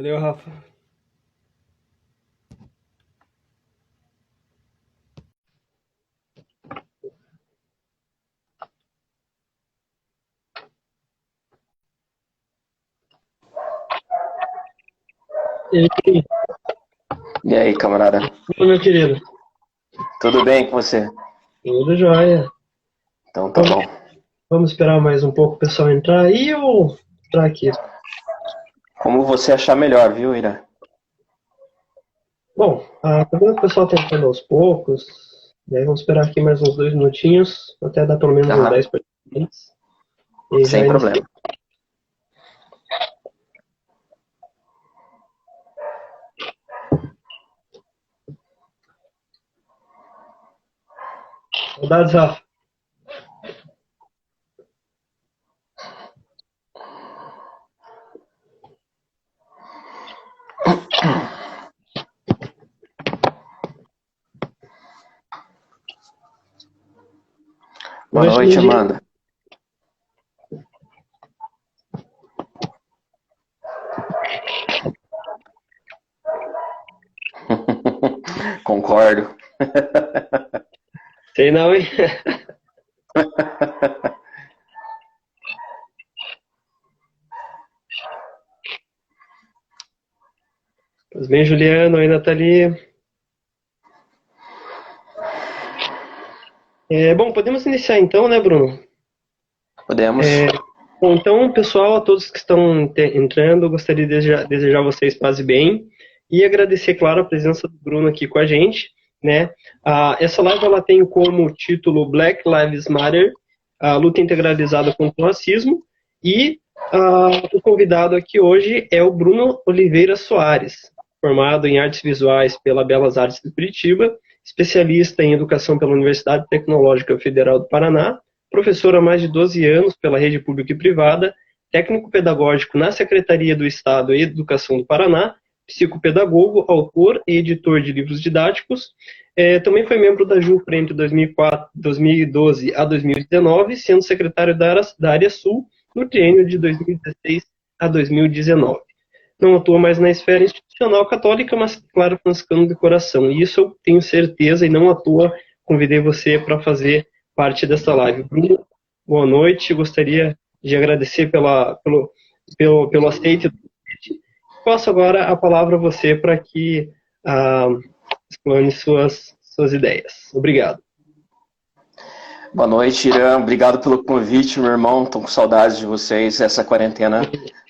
Valeu, Rafa. E aí, E aí, camarada? meu querido? Tudo bem com você? Tudo jóia. Então tá Vamos, bom. vamos esperar mais um pouco o pessoal entrar aí ou entrar aqui? Como você achar melhor, viu, Ira? Bom, também o pessoal está entrando aos poucos. E aí vamos esperar aqui mais uns 2 minutinhos, até dar pelo menos uns Aham, 10 participantes. E já sem inicia. problema. Saudades, Rafa. Boa Boa noite, noite, Lindinho. Amanda. Concordo. Sei não, hein? Pois bem, Juliano, oi, Nathalie. Bom, podemos iniciar então, né, Bruno? Podemos? Bom, então, pessoal, a todos que estão entrando, gostaria de desejar a vocês paz e bem e agradecer, claro, a presença do Bruno aqui com a gente, né? Essa live ela tem como título Black Lives Matter, a luta integralizada contra o racismo, e o convidado aqui hoje é o Bruno Oliveira Soares, formado em artes visuais pela Belas Artes de Curitiba, especialista em educação pela Universidade Tecnológica Federal do Paraná, professor há mais de 12 anos pela rede pública e privada, técnico pedagógico na Secretaria do Estado de Educação do Paraná, psicopedagogo, autor e editor de livros didáticos. Também foi membro da JUFRA entre 2012 a 2019, sendo secretário da área Sul no triênio de 2016 a 2019. Não atua mais na esfera institucional católica, mas, claro, franciscano de coração. E isso eu tenho certeza, e não à toa convidei você para fazer parte dessa live. Bruno, boa noite. Gostaria de agradecer pelo aceite do convite. Passo agora a palavra a você para que explane suas ideias. Obrigado. Boa noite, Irã. Obrigado pelo convite, meu irmão. Tô com saudades de vocês. Essa quarentena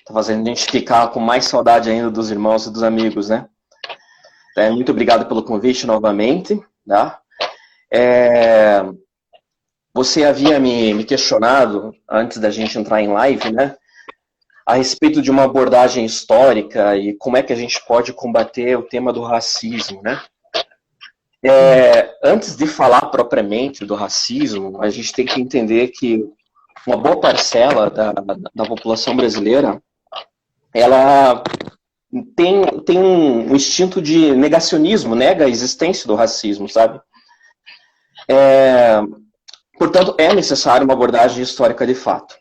tá fazendo a gente ficar com mais saudade ainda dos irmãos e dos amigos, né? Muito obrigado pelo convite novamente, tá? Você havia me questionado, antes da gente entrar em live, né? A respeito de uma abordagem histórica e como é que a gente pode combater o tema do racismo, né? Antes de falar propriamente do racismo, a gente tem que entender que uma boa parcela da população brasileira, ela tem um instinto de negacionismo, nega a existência do racismo, sabe? Portanto, é necessário uma abordagem histórica de fato.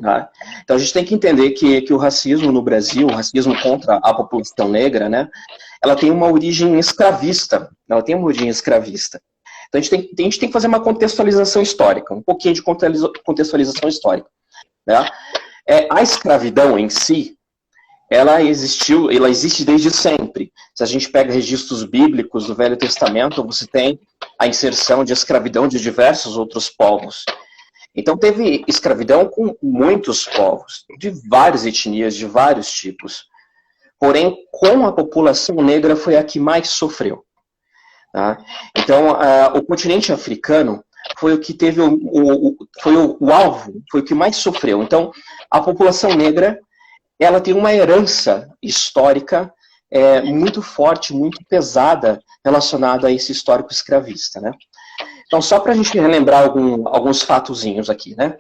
Tá? Então a gente tem que entender que o racismo no Brasil, o racismo contra a população negra, né, ela tem uma origem escravista. Então a gente tem que fazer uma contextualização histórica, um pouquinho de contextualização histórica. Né? A escravidão em si, ela existe desde sempre. Se a gente pega registros bíblicos do Velho Testamento, você tem a inserção de escravidão de diversos outros povos. Então teve escravidão com muitos povos, de várias etnias, de vários tipos. Porém, com a população negra foi a que mais sofreu. Tá? Então, o continente africano foi o que teve foi o alvo, foi o que mais sofreu. Então, a população negra, ela tem uma herança histórica muito forte, muito pesada, relacionada a esse histórico escravista, né? Então, só para a gente relembrar alguns fatozinhos aqui, né?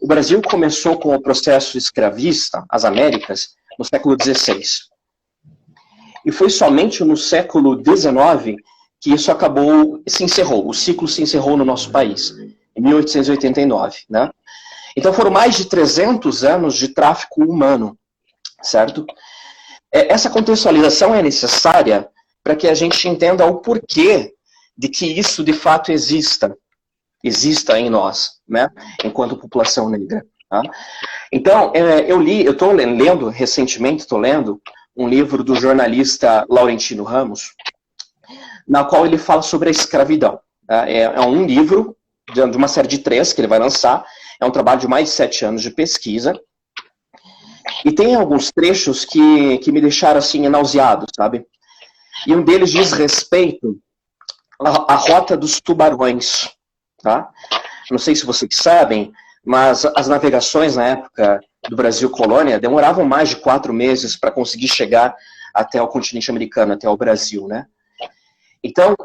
O Brasil começou com o processo escravista, as Américas, no século XVI. E foi somente no século XIX que isso se encerrou, o ciclo se encerrou no nosso país, em 1889, né? Então foram mais de 300 anos de tráfico humano, certo? Essa contextualização é necessária para que a gente entenda o porquê de que isso de fato exista em nós, né, enquanto população negra. Tá? Então, eu estou lendo, recentemente estou lendo, um livro do jornalista Laurentino Ramos, na qual ele fala sobre a escravidão. Tá? É um livro de uma série de 3 que ele vai lançar, é um trabalho de mais de 7 anos de pesquisa, e tem alguns trechos que me deixaram assim nauseado, sabe? E um deles diz respeito à rota dos tubarões. Tá? Não sei se vocês sabem, mas as navegações na época do Brasil colônia demoravam mais de 4 meses para conseguir chegar até o continente americano, até o Brasil, né? Então,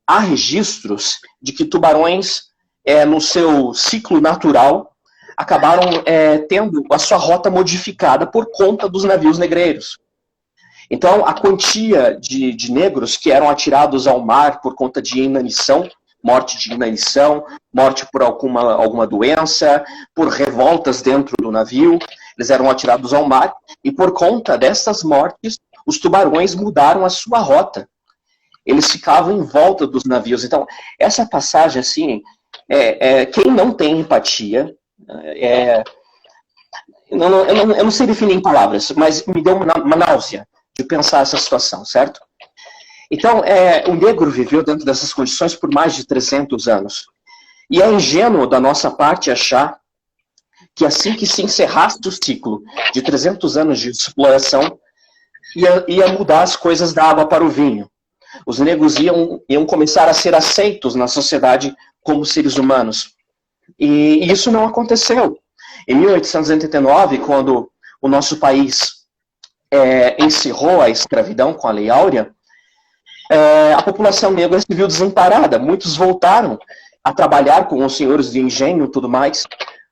há registros de que tubarões, no seu ciclo natural, acabaram tendo a sua rota modificada por conta dos navios negreiros. Então, a quantia de negros que eram atirados ao mar por conta de inanição, morte de inanição, morte por alguma doença, por revoltas dentro do navio, eles eram atirados ao mar, e por conta dessas mortes, os tubarões mudaram a sua rota. Eles ficavam em volta dos navios. Então, essa passagem, assim, quem não tem empatia, eu não sei definir em palavras, mas me deu uma náusea de pensar essa situação, certo? Então, o negro viveu dentro dessas condições por mais de 300 anos. E é ingênuo da nossa parte achar que assim que se encerrasse o ciclo de 300 anos de exploração, ia mudar as coisas da água para o vinho. Os negros iam começar a ser aceitos na sociedade como seres humanos. E isso não aconteceu. Em 1889, quando o nosso país encerrou a escravidão com a Lei Áurea, a população negra se viu desamparada. Muitos voltaram a trabalhar com os senhores de engenho e tudo mais,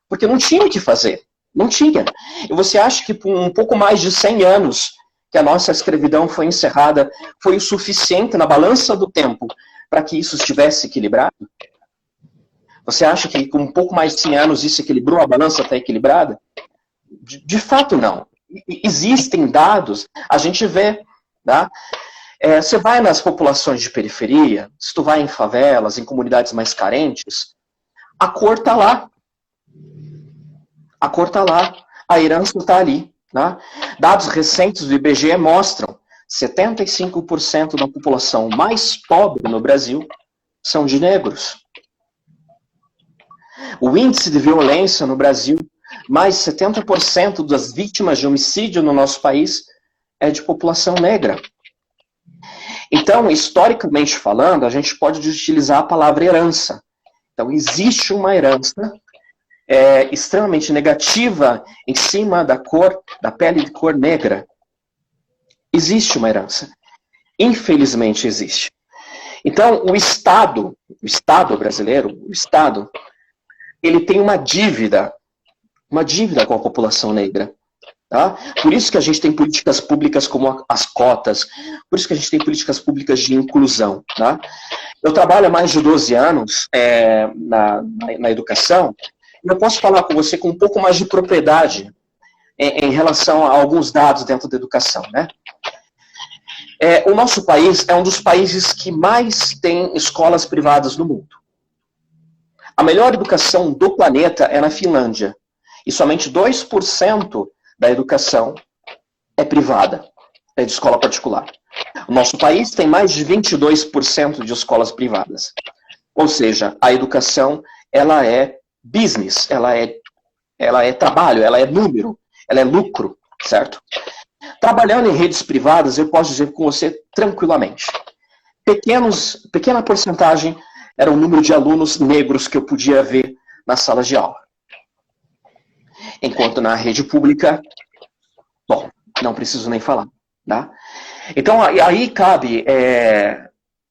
porque não tinha o que fazer. Não tinha. E você acha que por um pouco mais de 100 anos que a nossa escravidão foi encerrada, foi o suficiente na balança do tempo para que isso estivesse equilibrado? Você acha que com um pouco mais de 100 anos isso equilibrou, a balança está equilibrada? De fato, não. Existem dados, a gente vê, tá? Você vai nas populações de periferia, se tu vai em favelas, em comunidades mais carentes, a cor está lá. A cor está lá, a herança está ali. Tá? Dados recentes do IBGE mostram 75% da população mais pobre no Brasil são de negros. O índice de violência no Brasil, mais 70% das vítimas de homicídio no nosso país é de população negra. Então, historicamente falando, a gente pode utilizar a palavra herança. Então, existe uma herança extremamente negativa em cima da pele de cor negra. Existe uma herança. Infelizmente existe. Então, o Estado brasileiro, ele tem uma dívida com a população negra. Tá? Por isso que a gente tem políticas públicas como as cotas, por isso que a gente tem políticas públicas de inclusão. Tá? Eu trabalho há mais de 12 anos na educação, e eu posso falar com você com um pouco mais de propriedade em relação a alguns dados dentro da educação. Né? O nosso país é um dos países que mais tem escolas privadas no mundo. A melhor educação do planeta é na Finlândia, e somente 2% da educação é privada, é de escola particular. O nosso país tem mais de 22% de escolas privadas. Ou seja, a educação, ela é business, ela é trabalho, ela é número, ela é lucro, certo? Trabalhando em redes privadas, eu posso dizer com você tranquilamente. Pequena porcentagem era o número de alunos negros que eu podia ver nas salas de aula. Enquanto na rede pública, bom, não preciso nem falar. Tá? Então, aí cabe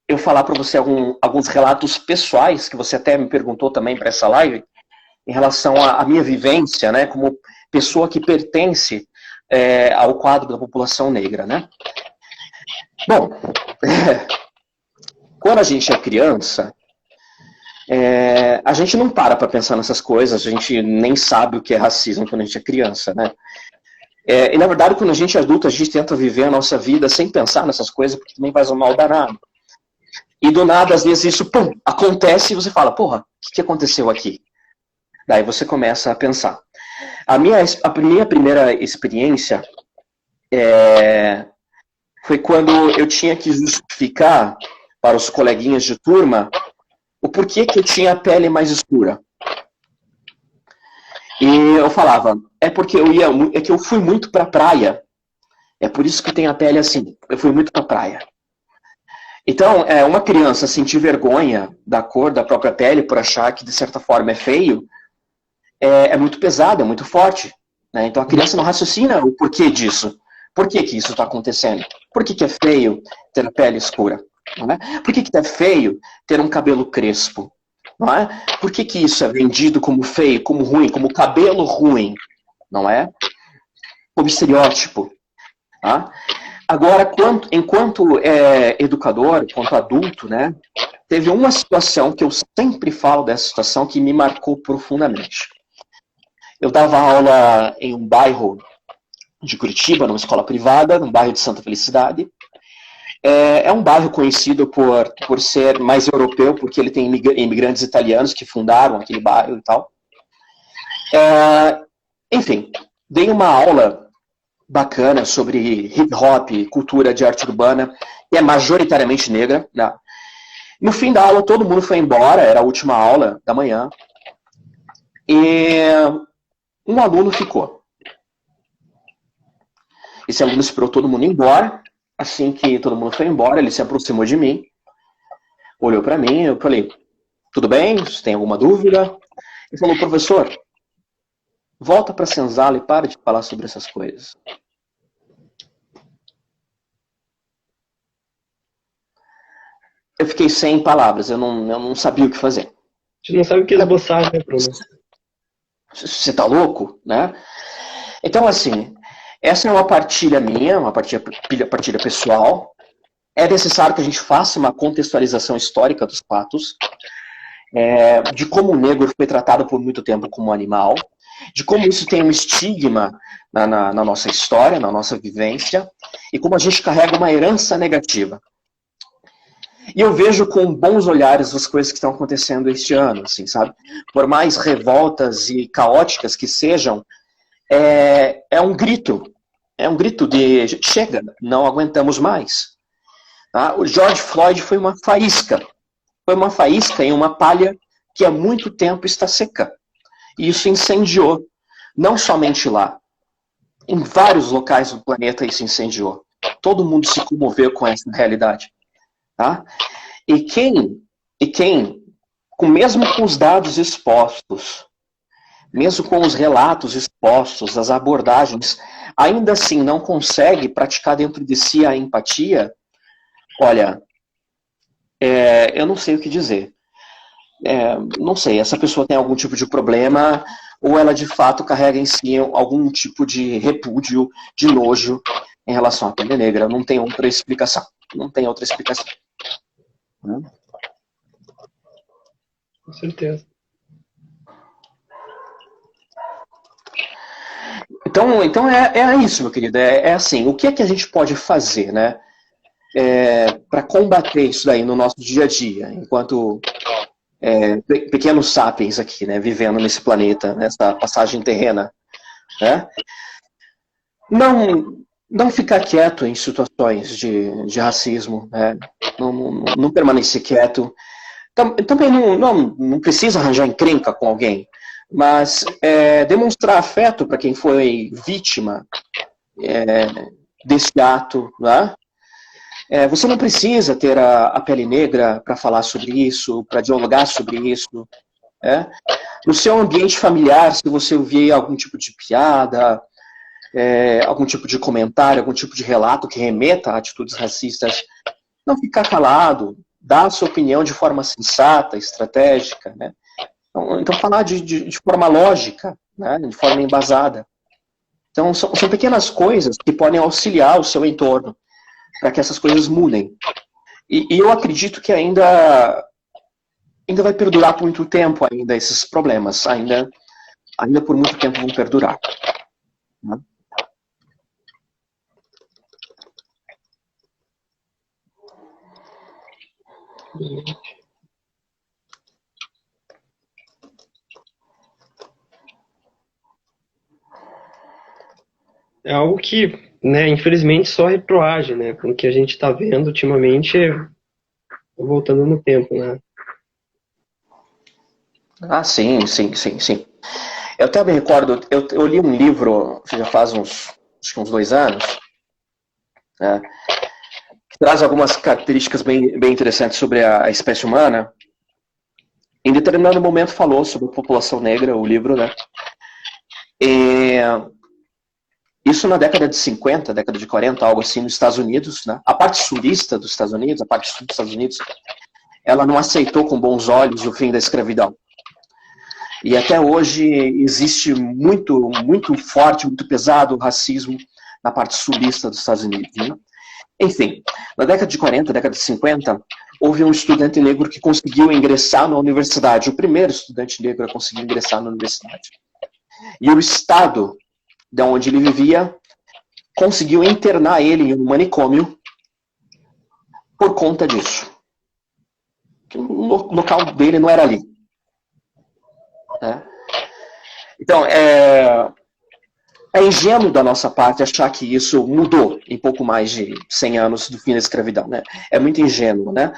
eu falar para você alguns relatos pessoais, que você até me perguntou também para essa live, em relação à minha vivência, né, como pessoa que pertence ao quadro da população negra. Né? Bom, quando a gente é criança, a gente não para pensar nessas coisas, a gente nem sabe o que é racismo quando a gente é criança, né? E, na verdade, quando a gente é adulto, a gente tenta viver a nossa vida sem pensar nessas coisas, porque também faz um mal danado. E do nada, às vezes, isso acontece e você fala, porra, o que aconteceu aqui? Daí você começa a pensar. A minha primeira experiência foi quando eu tinha que justificar para os coleguinhas de turma o porquê que eu tinha a pele mais escura. E eu falava, é porque eu fui muito pra praia. É por isso que tem a pele assim. Eu fui muito pra praia. Então, uma criança sentir vergonha da cor da própria pele por achar que de certa forma é feio, é muito pesado, é muito forte. Né? Então a criança não raciocina o porquê disso. Por que isso está acontecendo? Por que é feio ter a pele escura? Não é? Por que é feio ter um cabelo crespo? Não é? Por que isso é vendido como feio, como ruim, como cabelo ruim? Não é? Como estereótipo. Tá? Agora, enquanto educador, enquanto adulto, né, teve uma situação que eu sempre falo dessa situação que me marcou profundamente. Eu dava aula em um bairro de Curitiba, numa escola privada, num bairro de Santa Felicidade. É um bairro conhecido por ser mais europeu, porque ele tem imigrantes italianos que fundaram aquele bairro e tal. Enfim, dei uma aula bacana sobre hip hop, cultura de arte urbana, que é majoritariamente negra. Né? No fim da aula, todo mundo foi embora, era a última aula da manhã, e um aluno ficou. Esse aluno esperou todo mundo embora. Assim que todo mundo foi embora, ele se aproximou de mim, olhou para mim, eu falei, tudo bem? Você tem alguma dúvida? Ele falou, professor, volta para a senzala e para de falar sobre essas coisas. Eu fiquei sem palavras, eu não sabia o que fazer. A gente não sabe o que esboçar, né, Bruno? Você tá louco, né? Então, assim, essa é uma partilha minha, uma partilha pessoal. É necessário que a gente faça uma contextualização histórica dos fatos, de como o negro foi tratado por muito tempo como animal, de como isso tem um estigma na nossa história, na nossa vivência, e como a gente carrega uma herança negativa. E eu vejo com bons olhares as coisas que estão acontecendo este ano, assim, sabe? Por mais revoltas e caóticas que sejam, é um grito de chega, não aguentamos mais. Tá? O George Floyd foi uma faísca em uma palha que há muito tempo está seca. E isso incendiou, não somente lá, em vários locais do planeta isso incendiou. Todo mundo se comoveu com essa realidade. Tá? E quem, mesmo com os dados expostos, mesmo com os relatos expostos, as abordagens, ainda assim não consegue praticar dentro de si a empatia, olha, eu não sei o que dizer. Não sei, essa pessoa tem algum tipo de problema, ou ela de fato carrega em si algum tipo de repúdio, de nojo em relação à pele negra. Não tem outra explicação. Não tem outra explicação. Com certeza. Então é isso, meu querido. É assim, o que é que a gente pode fazer, né? Para combater isso daí no nosso dia a dia, enquanto pequenos sapiens aqui, né? Vivendo nesse planeta, nessa passagem terrena. Né? Não ficar quieto em situações de racismo, né? Não permanecer quieto. Também não precisa arranjar encrenca com alguém, mas demonstrar afeto para quem foi vítima desse ato. Né? Você não precisa ter a pele negra para falar sobre isso, para dialogar sobre isso. No seu ambiente familiar, se você ouvir algum tipo de piada, algum tipo de comentário, algum tipo de relato que remeta a atitudes racistas, não ficar calado, dar a sua opinião de forma sensata, estratégica, né? Então falar de forma lógica, né? De forma embasada. Então são pequenas coisas que podem auxiliar o seu entorno para que essas coisas mudem. E eu acredito que ainda vai perdurar por muito tempo ainda esses problemas, ainda por muito tempo vão perdurar. Né? É algo que, né, infelizmente só retroage, né, com o que a gente está vendo ultimamente, voltando no tempo, né. Ah, sim, sim, sim, sim. Eu até me recordo, eu li um livro, já faz acho que uns 2 anos, né, que traz algumas características bem interessantes sobre a espécie humana. Em determinado momento falou sobre a população negra, o livro, né? E isso na década de 50, década de 40, algo assim, nos Estados Unidos, né? A parte sulista dos Estados Unidos, a parte sul dos Estados Unidos, ela não aceitou com bons olhos o fim da escravidão. E até hoje existe muito, muito forte, muito pesado o racismo na parte sulista dos Estados Unidos, né? Enfim, na década de 40, década de 50, houve um estudante negro que conseguiu ingressar na universidade, o primeiro estudante negro a conseguir ingressar na universidade. E o Estado, de onde ele vivia, conseguiu internar ele em um manicômio por conta disso. O local dele não era ali. Né? Então, é ingênuo da nossa parte achar que isso mudou em pouco mais de 100 anos do fim da escravidão. Né? É muito ingênuo. Né?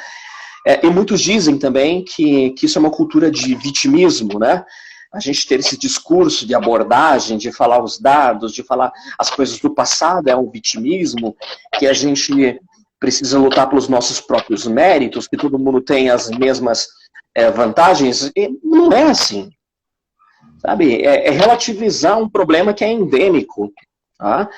E muitos dizem também que isso é uma cultura de vitimismo, né? A gente ter esse discurso de abordagem, de falar os dados, de falar as coisas do passado, é um vitimismo, que a gente precisa lutar pelos nossos próprios méritos, que todo mundo tem as mesmas vantagens. E não é assim. Sabe? É relativizar um problema que é endêmico. Tá?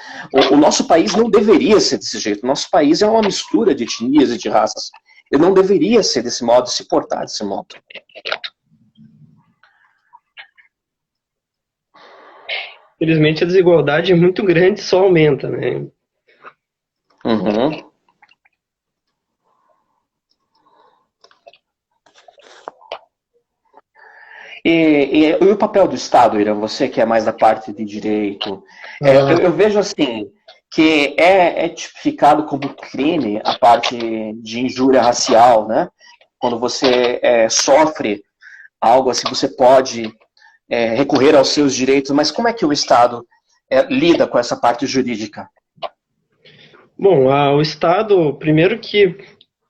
O nosso país não deveria ser desse jeito. O nosso país é uma mistura de etnias e de raças. Ele não deveria ser desse modo, se portar desse modo. Infelizmente a desigualdade é muito grande, só aumenta, né? Uhum. E o papel do Estado, Irã, você que é mais da parte de direito, eu vejo assim, que é tipificado como crime a parte de injúria racial, né? Quando você sofre algo assim, você pode recorrer aos seus direitos, mas como é que o Estado lida com essa parte jurídica? Bom, o Estado, primeiro que,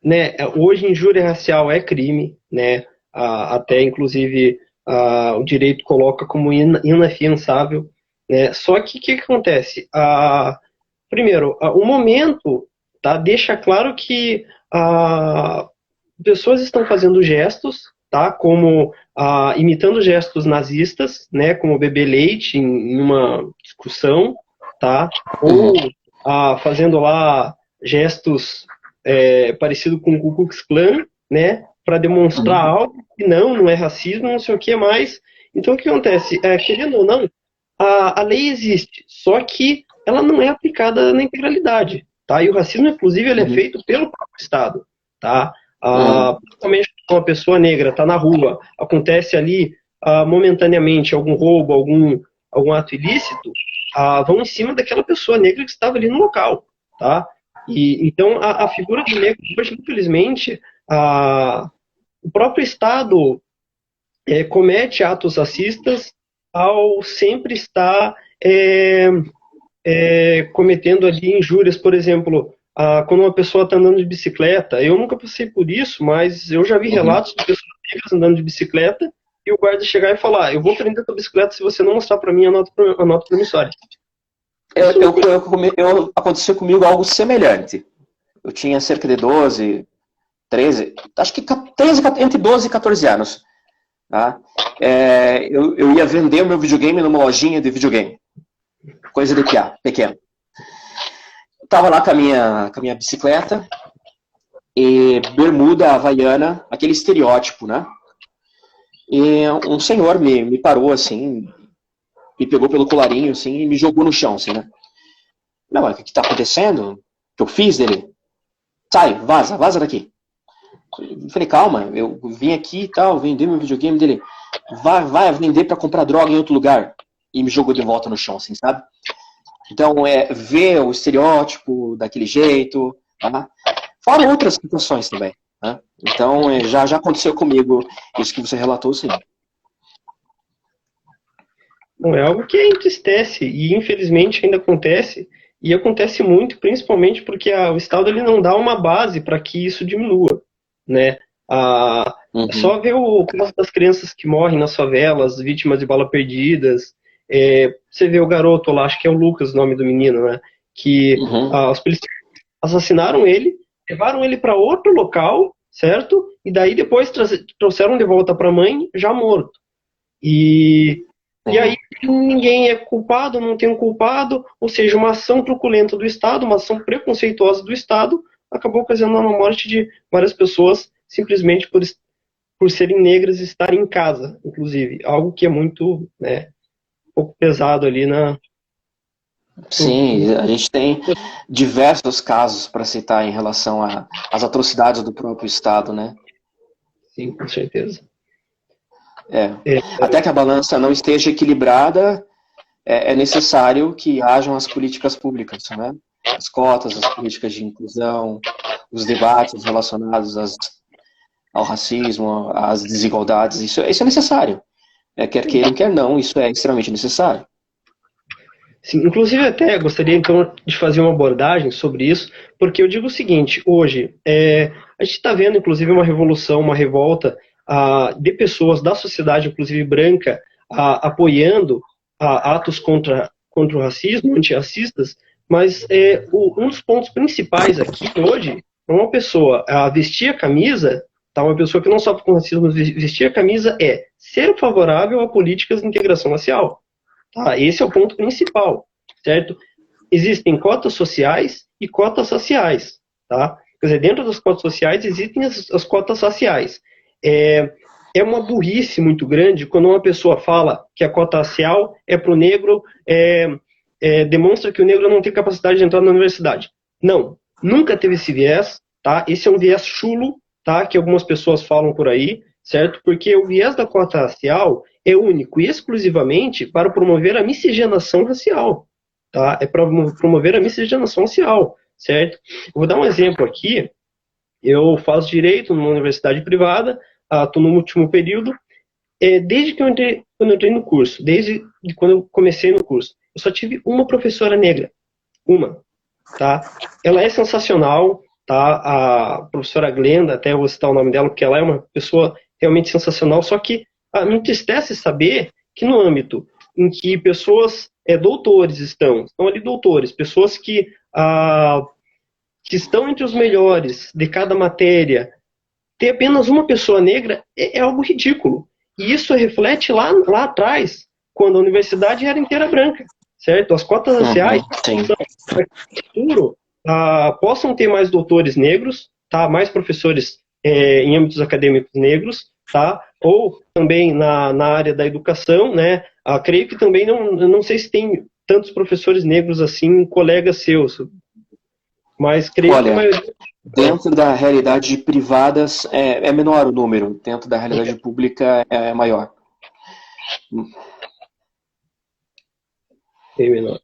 né, hoje injúria racial é crime, né? Até inclusive o direito coloca como inafiançável, né? Só que o que acontece? Primeiro, o momento, tá, deixa claro que pessoas estão fazendo gestos, tá, como imitando gestos nazistas, né, como beber leite em uma discussão, tá, ou fazendo lá gestos parecido com o Ku Klux Klan, né, para demonstrar algo que não é racismo, não sei o que mais. Então o que acontece? Querendo ou não, a lei existe, só que ela não é aplicada na integralidade, tá? E o racismo, inclusive, ele é feito pelo próprio Estado, tá? Principalmente quando uma pessoa negra está na rua, acontece ali momentaneamente algum roubo, algum ato ilícito, vão em cima daquela pessoa negra que estava ali no local, tá? E então a figura do negro hoje, infelizmente, o próprio Estado comete atos racistas ao sempre estar cometendo ali injúrias, por exemplo, quando uma pessoa está andando de bicicleta. Eu nunca passei por isso, mas eu já vi relatos de pessoas negras andando de bicicleta e o guarda chegar e falar: eu vou prender a tua bicicleta se você não mostrar para mim a nota promissória. Aconteceu comigo algo semelhante. Eu tinha cerca de 12, 13, acho que 13, entre 12 e 14 anos. Tá? Eu ia vender o meu videogame numa lojinha de videogame. Coisa de piá, pequeno. Eu tava lá com a minha bicicleta e bermuda havaiana, aquele estereótipo, né? E um senhor me parou assim, me pegou pelo colarinho assim e me jogou no chão, assim, né? Não, o que tá acontecendo? O que eu fiz dele? Sai, vaza daqui. Eu falei, calma, eu vim aqui e tal, vender meu videogame dele. Vai vender pra comprar droga em outro lugar. E me jogou de volta no chão, assim, sabe? Então, ver o estereótipo daquele jeito, tá? Fora outras situações também. né? Então, já aconteceu comigo isso que você relatou, sim. Não, é algo que entristece e infelizmente ainda acontece, e acontece muito, principalmente porque o Estado ele não dá uma base para que isso diminua, né? É Uhum. só ver o caso das crianças que morrem nas favelas, vítimas de bala perdidas. Você vê o garoto lá, acho que é o Lucas o nome do menino, né? Que Uhum. os policiais assassinaram ele, levaram ele para outro local, certo? E daí depois trouxeram de volta para a mãe já morto. E aí Sim. ninguém é culpado, não tem um culpado, ou seja, uma ação truculenta do Estado, uma ação preconceituosa do Estado, acabou ocasionando a morte de várias pessoas simplesmente por serem negras e estarem em casa, inclusive. Algo que é muito, né, um pouco pesado ali na. Sim, a gente tem diversos casos para citar em relação às atrocidades do próprio Estado, né? Sim, com certeza. É. É, Até que a balança não esteja equilibrada, é necessário que hajam as políticas públicas, né? As cotas, as políticas de inclusão, os debates relacionados ao racismo, às desigualdades, isso é necessário. Quer queiram, quer não, isso é extremamente necessário. sim, inclusive até gostaria então de fazer uma abordagem sobre isso, porque eu digo o seguinte, hoje a gente está vendo inclusive uma revolução, uma revolta de pessoas da sociedade, inclusive branca, apoiando atos contra o racismo, antirracistas, mas um dos pontos principais aqui hoje é uma pessoa vestir a camisa, tá, uma pessoa que não sofre com racismo, vestir a camisa é ser favorável a políticas de integração racial. Tá? Esse é o ponto principal, certo? Existem cotas sociais e cotas raciais, tá? Quer dizer, dentro das cotas sociais existem as cotas raciais. É uma burrice muito grande quando uma pessoa fala que a cota racial é para o negro, demonstra que o negro não tem capacidade de entrar na universidade. Não, nunca teve esse viés, tá? Esse é um viés chulo, tá? Que algumas pessoas falam por aí, certo? Porque o viés da cota racial é único e exclusivamente para promover a miscigenação racial, tá? É para promover a miscigenação racial, certo? Eu vou dar um exemplo aqui. Eu faço direito numa universidade privada, estou no último período. Desde que quando eu entrei no curso, desde quando eu comecei no curso, eu só tive uma professora negra, uma, tá? Ela é sensacional, tá? A professora Glenda, até eu vou citar o nome dela, porque ela é uma pessoa realmente sensacional, só que me entristece saber que no âmbito em que pessoas, doutores estão ali doutores, pessoas que estão entre os melhores de cada matéria, ter apenas uma pessoa negra é algo ridículo. E isso reflete lá atrás, quando a universidade era inteira branca, certo? As cotas raciais Sim. são para que no futuro possam ter mais doutores negros, tá? Mais professores em âmbitos acadêmicos negros, tá? Ou também na área da educação, né? Creio que também não sei se tem tantos professores negros assim, colegas seus, mas creio que a Olha, maioria. dentro da realidade privada é menor o número, dentro da realidade pública é maior. Bem menor.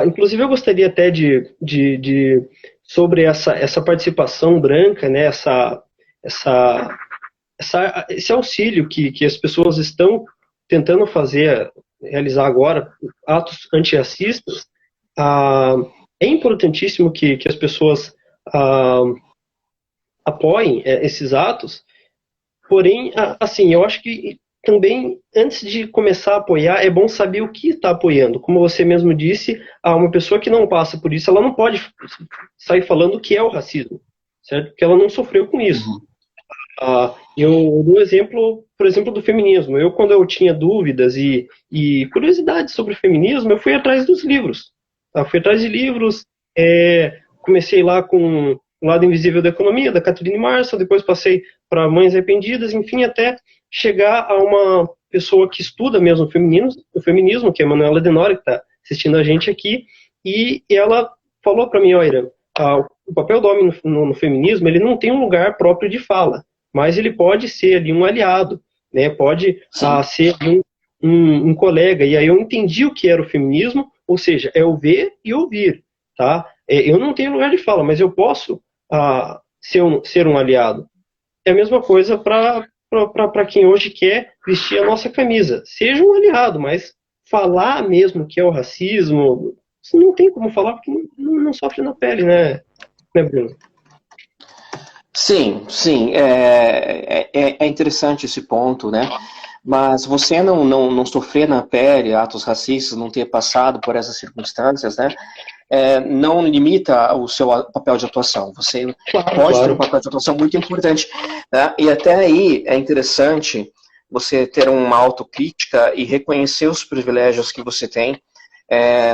Inclusive, eu gostaria até de sobre essa participação branca, né, esse auxílio que as pessoas estão tentando realizar agora, atos antirracistas. É importantíssimo que as pessoas apoiem esses atos. Porém, assim, eu acho que também, antes de começar a apoiar, é bom saber o que está apoiando. Como você mesmo disse, uma pessoa que não passa por isso, ela não pode sair falando o que é o racismo, certo? Porque ela não sofreu com isso. Uhum. Eu dou exemplo, por exemplo, do feminismo. Eu, quando eu tinha dúvidas e curiosidades sobre o feminismo, eu fui atrás dos livros. Fui atrás de livros, comecei lá com O Lado Invisível da Economia, da Catherine Marshall, depois passei para Mães Arrependidas, enfim, até chegar a uma pessoa que estuda mesmo o feminismo, que é a Manuela Denora, que está assistindo a gente aqui, e ela falou para mim, olha, o papel do homem no feminismo, ele não tem um lugar próprio de fala, mas ele pode ser ali um aliado, né? Pode ser um colega. E aí eu entendi o que era o feminismo, ou seja, é o ver e ouvir, tá? Eu não tenho lugar de fala, mas eu posso ser um aliado. é a mesma coisa para quem hoje quer vestir a nossa camisa. Seja um aliado, mas falar mesmo que é o racismo, você não tem como falar porque não sofre na pele, né, Bruno? Sim, sim, é interessante esse ponto, né? Mas você não sofrer na pele atos racistas, não ter passado por essas circunstâncias, né? Não limita o seu papel de atuação. Você pode ter um papel de atuação muito importante, né? E até aí é interessante você ter uma autocrítica e reconhecer os privilégios que você tem,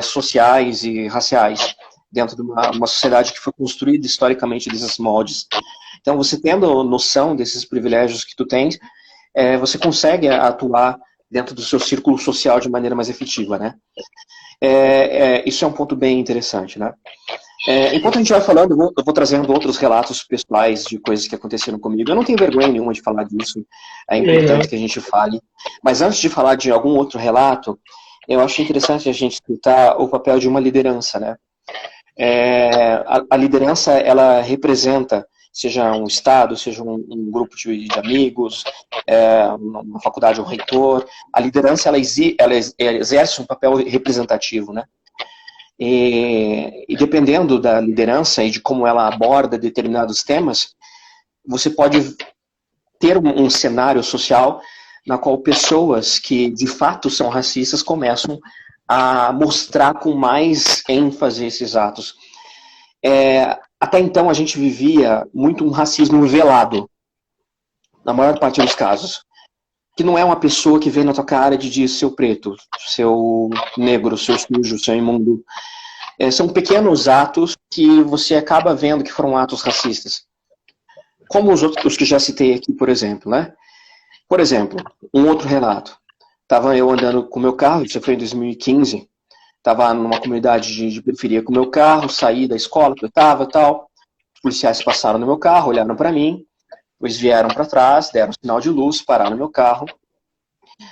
sociais e raciais, dentro de uma sociedade que foi construída historicamente desses moldes. Então, você tendo noção desses privilégios que tu tens, você consegue atuar dentro do seu círculo social de maneira mais efetiva, né? Isso é um ponto bem interessante, né? Enquanto a gente vai falando, eu vou trazendo outros relatos pessoais de coisas que aconteceram comigo. Eu não tenho vergonha nenhuma de falar disso, é importante que a gente fale. Mas antes de falar de algum outro relato, eu acho interessante a gente citar o papel de uma liderança, né? A liderança, ela representa, seja um estado, seja um grupo de amigos, uma faculdade, um reitor, a liderança ela exerce um papel representativo, né? E dependendo da liderança e de como ela aborda determinados temas, você pode ter um cenário social na qual pessoas que de fato são racistas começam a mostrar com mais ênfase esses atos. Até então a gente vivia muito um racismo velado, na maior parte dos casos. Que não é uma pessoa que vem na tua cara e diz seu preto, seu negro, seu sujo, seu imundo. São pequenos atos que você acaba vendo que foram atos racistas. Como os que já citei aqui, por exemplo, né? Por exemplo, um outro relato. Estava eu andando com o meu carro, isso foi em 2015, estava numa comunidade de periferia com o meu carro, saí da escola que eu estava e tal. Os policiais passaram no meu carro, olharam para mim, depois vieram para trás, deram sinal de luz, pararam no meu carro,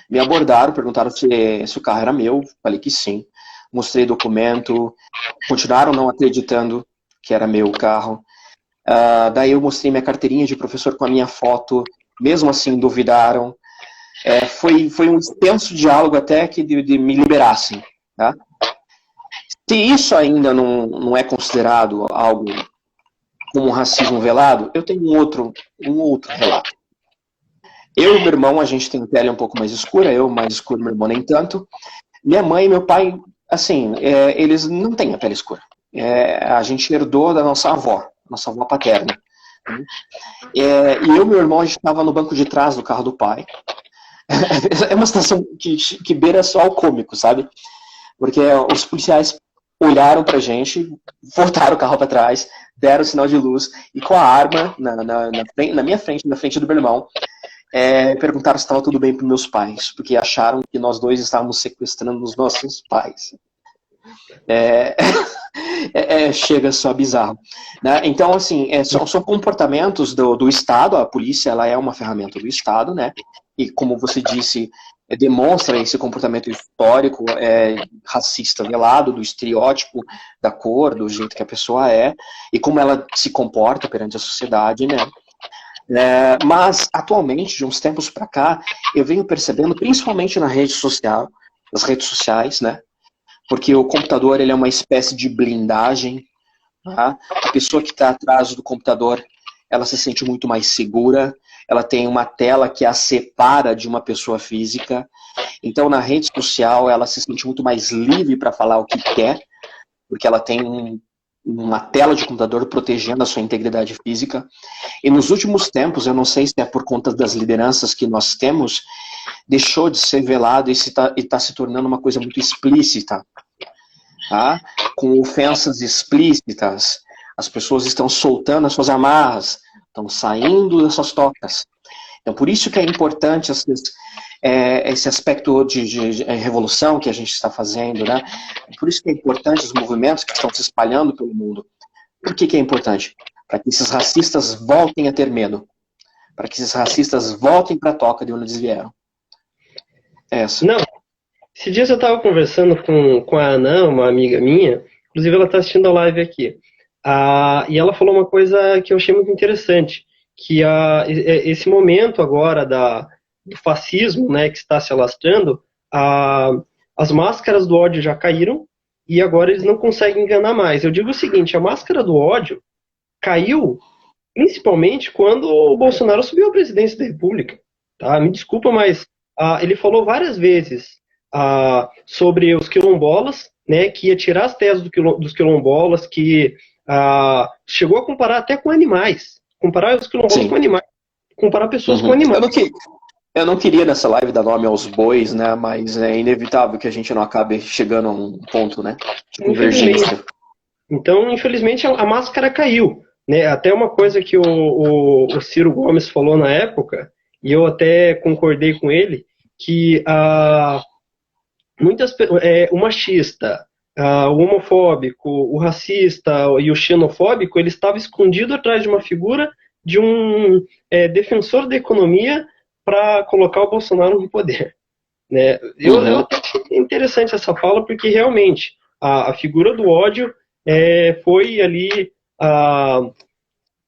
me abordaram, perguntaram se o carro era meu, falei que sim. Mostrei documento, continuaram não acreditando que era meu o carro. Daí eu mostrei minha carteirinha de professor com a minha foto, mesmo assim duvidaram. Foi um extenso diálogo até que de me liberassem. Tá? Se isso ainda não é considerado algo como um racismo velado, eu tenho um outro relato. Eu e meu irmão, a gente tem pele um pouco mais escura, eu mais escuro, meu irmão nem tanto. Minha mãe e meu pai, assim, eles não têm a pele escura. A gente herdou da nossa avó paterna. E eu e meu irmão, a gente estava no banco de trás do carro do pai. É uma situação que beira só o cômico, sabe? Porque os policiais olharam pra gente, voltaram o carro para trás, deram o sinal de luz e com a arma na minha frente, na frente do meu irmão, perguntaram se estava tudo bem para meus pais, porque acharam que nós dois estávamos sequestrando os nossos pais. Chega só bizarro, né? Então, assim, são comportamentos do Estado. A polícia, ela é uma ferramenta do Estado, né? E como você disse, demonstra esse comportamento histórico racista velado, do estereótipo da cor, do jeito que a pessoa é, e como ela se comporta perante a sociedade, né? Mas, atualmente, de uns tempos para cá, eu venho percebendo, principalmente nas redes sociais, né? Porque o computador, ele é uma espécie de blindagem, tá? A pessoa que está atrás do computador, ela se sente muito mais segura, ela tem uma tela que a separa de uma pessoa física, então na rede social ela se sente muito mais livre para falar o que quer, porque ela tem uma tela de computador protegendo a sua integridade física. E nos últimos tempos, eu não sei se é por conta das lideranças que nós temos, deixou de ser velado e está se tornando uma coisa muito explícita, tá? Com ofensas explícitas, as pessoas estão soltando as suas amarras, estão saindo das suas tocas. Então, por isso que é importante esse aspecto de revolução que a gente está fazendo, né? Por isso que é importante os movimentos que estão se espalhando pelo mundo. Por que é importante? Para que esses racistas voltem a ter medo. Para que esses racistas voltem para a toca de onde eles vieram. Não, esses dias eu estava conversando com a Ana, uma amiga minha, inclusive ela está assistindo a live aqui, e ela falou uma coisa que eu achei muito interessante, que esse momento agora do fascismo, né, que está se alastrando, as máscaras do ódio já caíram e agora eles não conseguem enganar mais. Eu digo o seguinte, a máscara do ódio caiu principalmente quando o Bolsonaro subiu à presidência da República. Tá? Me desculpa, mas ele falou várias vezes sobre os quilombolas, né, que ia tirar as teses dos quilombolas, que chegou a comparar até com animais. Comparar os quilombolas com animais. Comparar pessoas com animais. Eu não queria nessa live dar nome aos bois, né? Mas é inevitável que a gente não acabe chegando a um ponto, né? De convergência. Então, infelizmente, a máscara caiu. Né? Até uma coisa que o Ciro Gomes falou na época, e eu até concordei com ele, que o machista, o homofóbico, o racista e o xenofóbico, ele estava escondido atrás de uma figura de um defensor da economia para colocar o Bolsonaro no poder. Né? Eu até achei interessante essa fala, porque realmente a figura do ódio foi ali,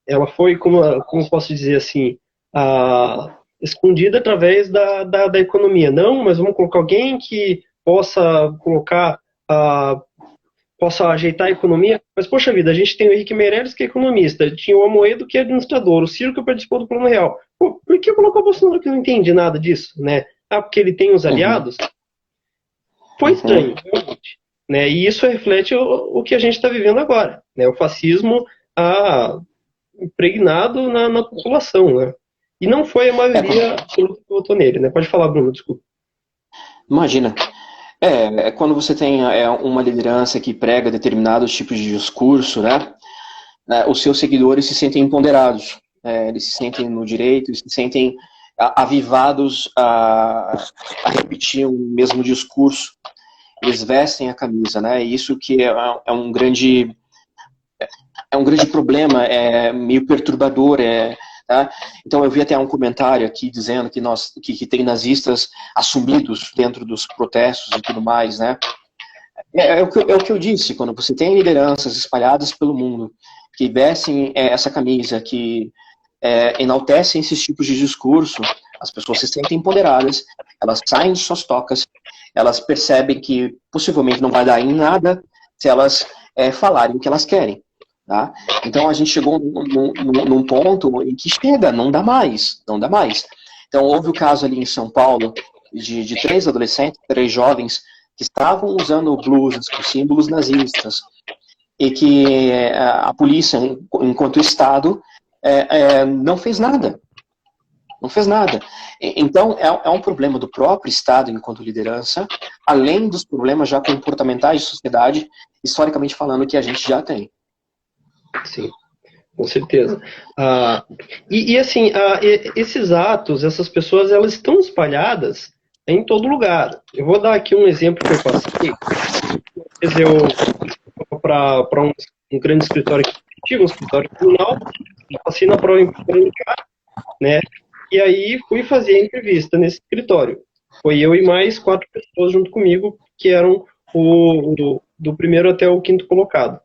ela foi, como posso dizer assim, escondida através da economia. Não, mas vamos colocar alguém que possa possa ajeitar a economia. Mas, poxa vida, a gente tem o Henrique Meirelles, que é economista, tinha o Amoedo, que é administrador, o Ciro, que participou do Plano Real. Pô, por que colocar o Bolsonaro, que não entende nada disso? Né? Porque ele tem os aliados? Foi estranho, realmente. Né? E isso reflete o que a gente está vivendo agora. Né? O fascismo impregnado na população. Né? E não foi a maioria absoluta que votou nele. Né? Pode falar, Bruno, desculpa. Imagina. Quando você tem uma liderança que prega determinados tipos de discurso, né? Os seus seguidores se sentem empoderados. Eles se sentem no direito, eles se sentem avivados a repetir o mesmo discurso. Eles vestem a camisa, né? Isso que é um grande problema, é meio perturbador, tá? Então eu vi até um comentário aqui dizendo que tem nazistas assumidos dentro dos protestos e tudo mais, né? É o que eu disse, quando você tem lideranças espalhadas pelo mundo que vestem essa camisa, que enaltecem esses tipos de discurso, as pessoas se sentem empoderadas, elas saem de suas tocas, elas percebem que possivelmente não vai dar em nada se elas falarem o que elas querem. Tá? Então a gente chegou num ponto em que chega, não dá mais. Então houve o caso ali em São Paulo de 3 adolescentes, 3 jovens que estavam usando blusas com símbolos nazistas e que a polícia, enquanto Estado, não fez nada. Não fez nada. Então, é um problema do próprio Estado enquanto liderança, além dos problemas já comportamentais de sociedade, historicamente falando, que a gente já tem. Sim, com certeza. Assim, esses atos, essas pessoas, elas estão espalhadas em todo lugar. Eu vou dar aqui um exemplo que eu passei. Eu para um grande escritório que um escritório criminal, passei na prova em primeiro lugar, né? E aí fui fazer a entrevista nesse escritório. Foi eu e mais 4 pessoas junto comigo, que eram do primeiro até o 5º colocado.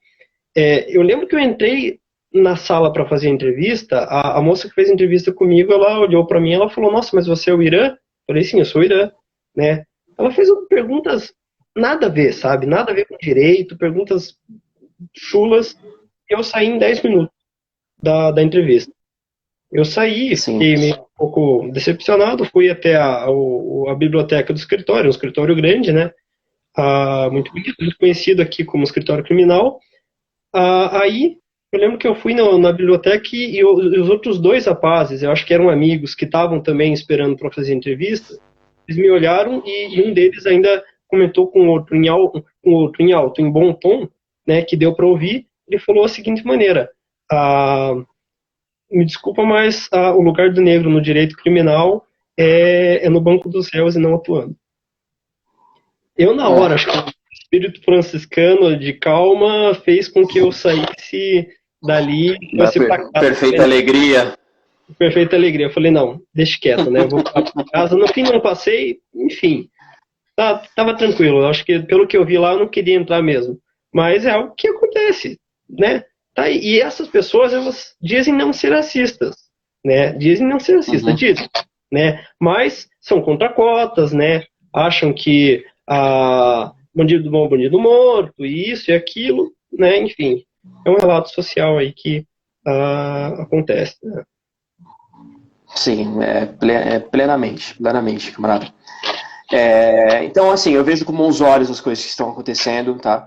Eu lembro que eu entrei na sala para fazer a entrevista, a moça que fez a entrevista comigo, ela olhou para mim e ela falou, nossa, mas você é o Irã? Eu falei, sim, eu sou o Irã. Né? Ela fez perguntas nada a ver, sabe? Nada a ver com direito, perguntas chulas, e eu saí em 10 minutos da entrevista. Eu saí, fiquei meio um pouco decepcionado, fui até a biblioteca do escritório, um escritório grande, né? Muito bonito, muito conhecido aqui como escritório criminal. Aí, eu lembro que eu fui na biblioteca e os outros 2 rapazes, eu acho que eram amigos, que estavam também esperando para fazer entrevista, eles me olharam e um deles ainda comentou com o outro em alto, em bom tom, né, que deu para ouvir. Ele falou da seguinte maneira, me desculpa, mas o lugar do negro no direito criminal é no banco dos réus e não atuando. Eu, na hora, acho que o espírito franciscano de calma fez com que eu saísse dali. Perfeita alegria. Perfeita alegria. Eu falei, não, deixa quieto, né? Eu vou para casa. No fim, não passei, enfim. Tava tranquilo. Eu acho que, pelo que eu vi lá, eu não queria entrar mesmo. Mas é algo que acontece, né? Tá, e essas pessoas, elas dizem não ser racistas. né? Dizem não ser racista, dizem, né? Mas são contra cotas, né? Acham que bandido bom, bandido morto, e isso e aquilo, né? Enfim, é um relato social aí que acontece, né? Sim, plenamente, camarada. Então, assim, eu vejo com bons olhos as coisas que estão acontecendo, tá?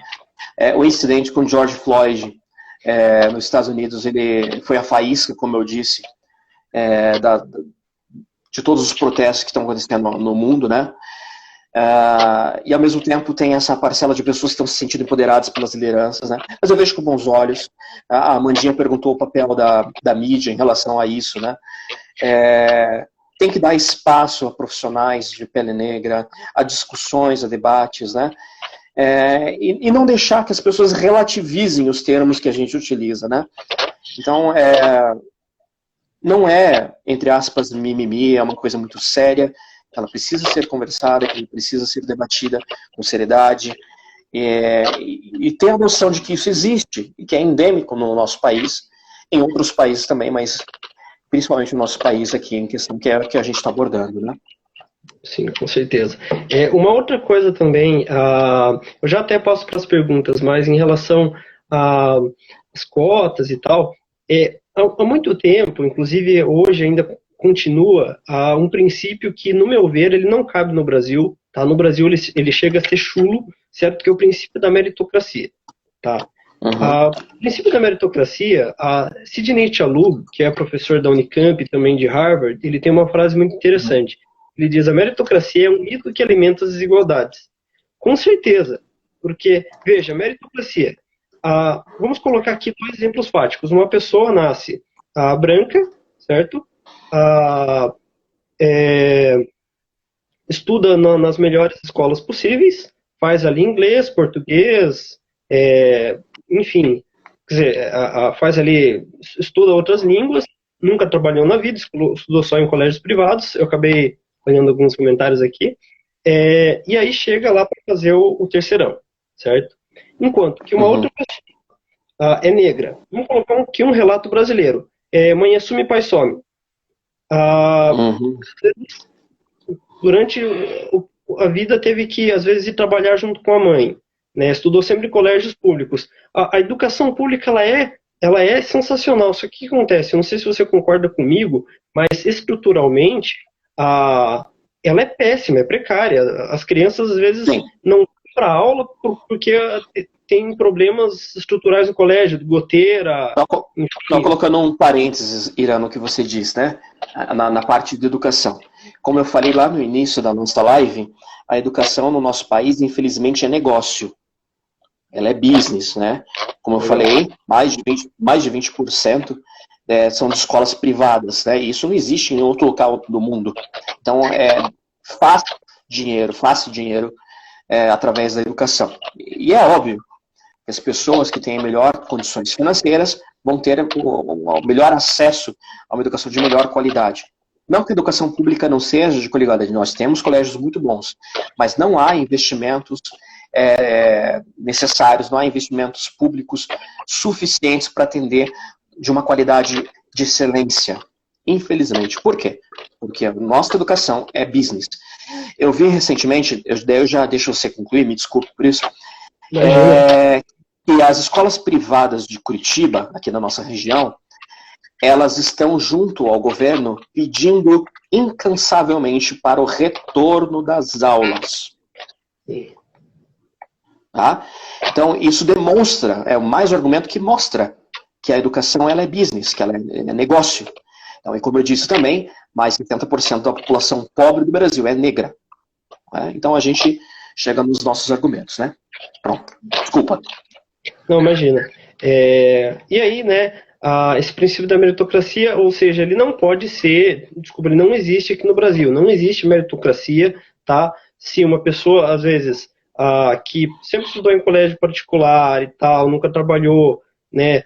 O incidente com George Floyd nos Estados Unidos, ele foi a faísca, como eu disse, de todos os protestos que estão acontecendo no mundo, né? E ao mesmo tempo tem essa parcela de pessoas que estão se sentindo empoderadas pelas lideranças, né? Mas eu vejo com bons olhos. A Amandinha perguntou o papel da mídia em relação a isso, né? Tem que dar espaço a profissionais de pele negra, a discussões, a debates, né? E não deixar que as pessoas relativizem os termos que a gente utiliza, né? Então, não é, entre aspas, mimimi, é uma coisa muito séria, ela precisa ser conversada, ela precisa ser debatida com seriedade, e ter a noção de que isso existe, e que é endêmico no nosso país, em outros países também, mas principalmente no nosso país aqui, em questão que é o que a gente está abordando, né? Sim, com certeza. Uma outra coisa também, eu já até passo para as perguntas, mas em relação às cotas e tal, há muito tempo, inclusive hoje ainda continua, um princípio que, no meu ver, ele não cabe no Brasil, tá? No Brasil ele chega a ser chulo, certo? Que é o princípio da meritocracia, tá? O princípio da meritocracia, Sidney Chalub, que é professor da Unicamp e também de Harvard, ele tem uma frase muito interessante. Ele diz: a meritocracia é um mito que alimenta as desigualdades. Com certeza, porque, veja, meritocracia. Vamos colocar aqui dois exemplos fáticos. Uma pessoa nasce branca, certo? Estuda nas melhores escolas possíveis, faz ali inglês, português, enfim, quer dizer, faz ali, estuda outras línguas, nunca trabalhou na vida, estudou só em colégios privados. Eu acabei olhando alguns comentários aqui, e aí chega lá para fazer o terceirão, certo? Enquanto que uma outra pessoa é negra. Vamos colocar aqui um relato brasileiro. Mãe assume, pai some. Durante a vida teve que, às vezes, ir trabalhar junto com a mãe, né? Estudou sempre em colégios públicos. A educação pública, ela é sensacional. Só que o que acontece? Eu não sei se você concorda comigo, mas estruturalmente ela é péssima, é precária. As crianças, às vezes, não vão para aula porque tem problemas estruturais no colégio, goteira... Só colocando um parênteses, Ira, no que você diz, né? Na parte de educação. Como eu falei lá no início da nossa live, a educação no nosso país, infelizmente, é negócio. Ela é business, né? Como eu falei, mais de 20% são de escolas privadas, né? E isso não existe em outro local do mundo. Então, fácil dinheiro através da educação. E é óbvio que as pessoas que têm melhor condições financeiras vão ter o melhor acesso a uma educação de melhor qualidade. Não que a educação pública não seja de qualidade, nós temos colégios muito bons, mas não há investimentos necessários, não há investimentos públicos suficientes para atender de uma qualidade de excelência. Infelizmente. Por quê? Porque a nossa educação é business. Eu vi recentemente, eu já deixo você concluir, me desculpe por isso, que as escolas privadas de Curitiba, aqui na nossa região, elas estão junto ao governo pedindo incansavelmente para o retorno das aulas. Tá? Então, isso demonstra, é mais um argumento que mostra que a educação ela é business, que ela é negócio. Então, e como eu disse também, mais de 70% da população pobre do Brasil é negra. Então, a gente chega nos nossos argumentos, né? Pronto. Desculpa. Não, imagina. E aí, né, esse princípio da meritocracia, ou seja, ele não pode ser, desculpa, ele não existe aqui no Brasil, não existe meritocracia, tá? Se uma pessoa, às vezes, que sempre estudou em colégio particular e tal, nunca trabalhou, né,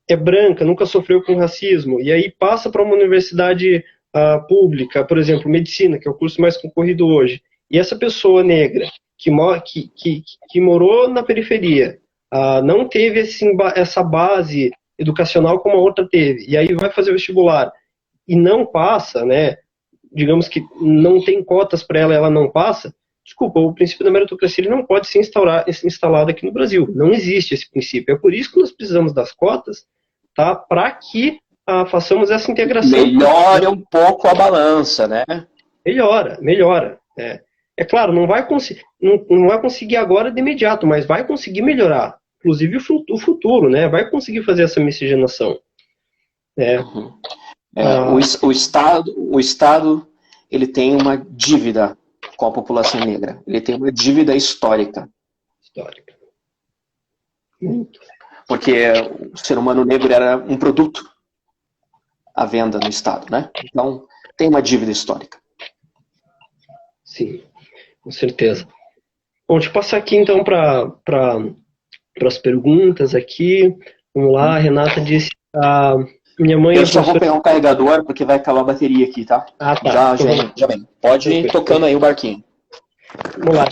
é branca, nunca sofreu com racismo, e aí passa para uma universidade pública, por exemplo, medicina, que é o curso mais concorrido hoje, e essa pessoa negra que morou na periferia, não teve essa base educacional como a outra teve, e aí vai fazer o vestibular e não passa, né, digamos que não tem cotas para ela, ela não passa, desculpa, o princípio da meritocracia ele não pode ser instalado aqui no Brasil. Não existe esse princípio. É por isso que nós precisamos das cotas, tá? Para que façamos essa integração. Melhore um pouco a balança, né? Melhora. É claro, não vai conseguir agora de imediato, mas vai conseguir melhorar. Inclusive o futuro, né? Vai conseguir fazer essa miscigenação. Uhum. O Estado ele tem uma dívida com a população negra. Ele tem uma dívida histórica. Muito. Porque o ser humano negro era um produto à venda no Estado, né? Então, tem uma dívida histórica. Sim, com certeza. Bom, deixa eu passar aqui então para as perguntas aqui. Vamos lá, a Renata disse... minha mãe Eu só vou pegar um carregador, porque vai acabar a bateria aqui, tá? Tá. Já vem. Pode ir tocando aí o barquinho. Vamos lá.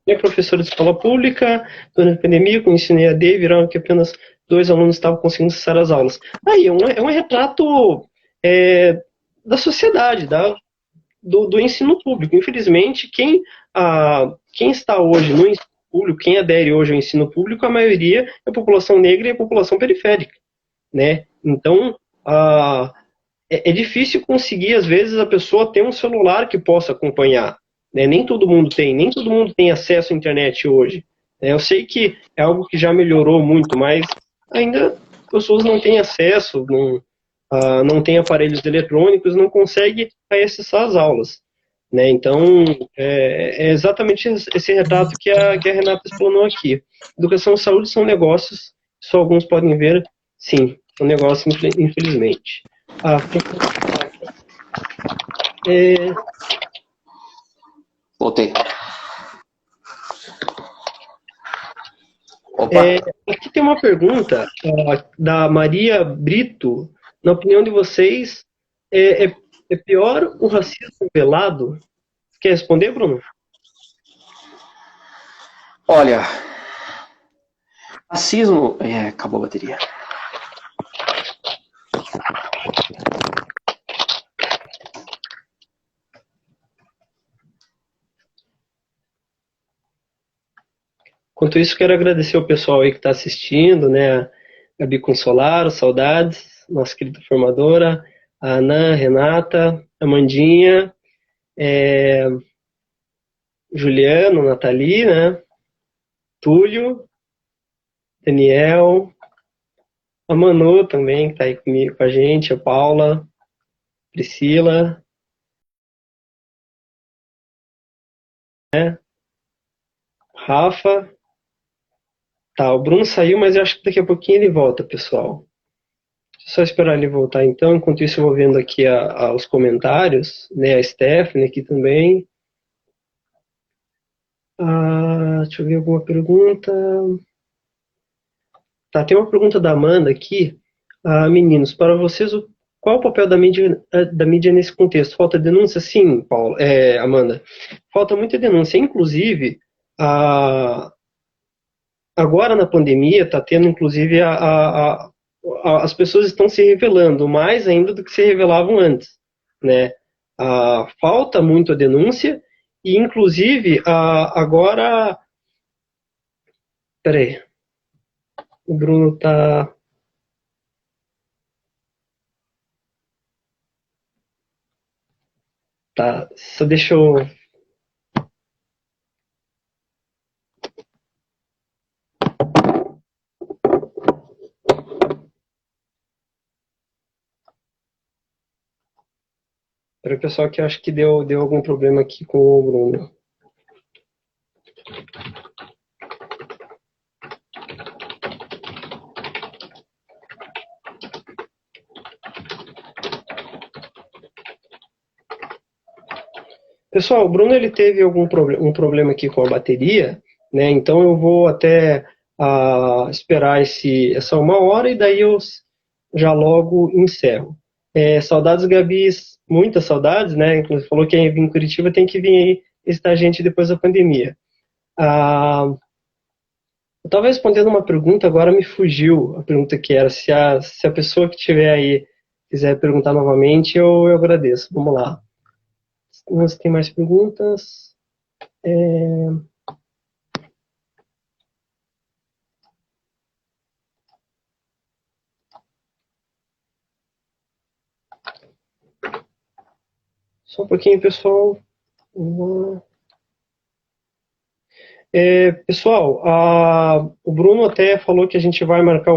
Minha professora de escola pública, durante a pandemia, com o ensino EAD, viraram que apenas 2 alunos estavam conseguindo acessar as aulas. Aí, é um retrato da sociedade, do ensino público. Infelizmente, quem está hoje no ensino público, quem adere hoje ao ensino público, a maioria é a população negra e a população periférica, né? Então, é difícil conseguir, às vezes, a pessoa ter um celular que possa acompanhar. Né? Nem todo mundo tem acesso à internet hoje. Eu sei que é algo que já melhorou muito, mas ainda as pessoas não têm acesso, não têm aparelhos eletrônicos, não conseguem acessar as aulas. Né? Então, é exatamente esse retrato que a Renata explanou aqui. Educação e saúde são negócios, só alguns podem ver, sim, são negócios, infelizmente. Voltei. Aqui tem uma pergunta da Maria Brito. Na opinião de vocês, é pior o racismo velado? Quer responder, Bruno? Olha, racismo... acabou a bateria. Enquanto isso, quero agradecer o pessoal aí que está assistindo, né? A Gabi Consolaro, saudades, nossa querida formadora, a Ana, a Renata, a Mandinha, Juliano, Nathalie, né? Túlio, Daniel, a Manu também, que está aí comigo, com a gente, a Paula, Priscila, né? Rafa. Tá, o Bruno saiu, mas eu acho que daqui a pouquinho ele volta, pessoal. Deixa eu só esperar ele voltar então. Enquanto isso, eu vou vendo aqui os comentários, né? A Stephanie aqui também. Deixa eu ver alguma pergunta. Tá, tem uma pergunta da Amanda aqui. Meninos, para vocês, qual o papel da mídia nesse contexto? Falta denúncia? Sim, Paulo, Amanda. Falta muita denúncia. Inclusive, agora na pandemia está tendo, inclusive, as pessoas estão se revelando mais ainda do que se revelavam antes, né? Falta muito a denúncia e, inclusive, agora... Peraí. O Bruno está... Tá, só deixa eu... Para o pessoal que acho que deu algum problema aqui com o Bruno. Pessoal, o Bruno ele teve um problema aqui com a bateria, né? Então eu vou até esperar essa 1 hora e daí eu já logo encerro. Saudades, Gabi, muitas saudades, né? Inclusive falou que quem vir em Curitiba tem que vir aí visitar a gente depois da pandemia. Eu estava respondendo uma pergunta, agora me fugiu a pergunta que era. Se a pessoa que estiver aí quiser perguntar novamente, eu agradeço. Vamos lá. Vamos ver se tem mais perguntas. Só um pouquinho, pessoal. Pessoal, o Bruno até falou que a gente vai marcar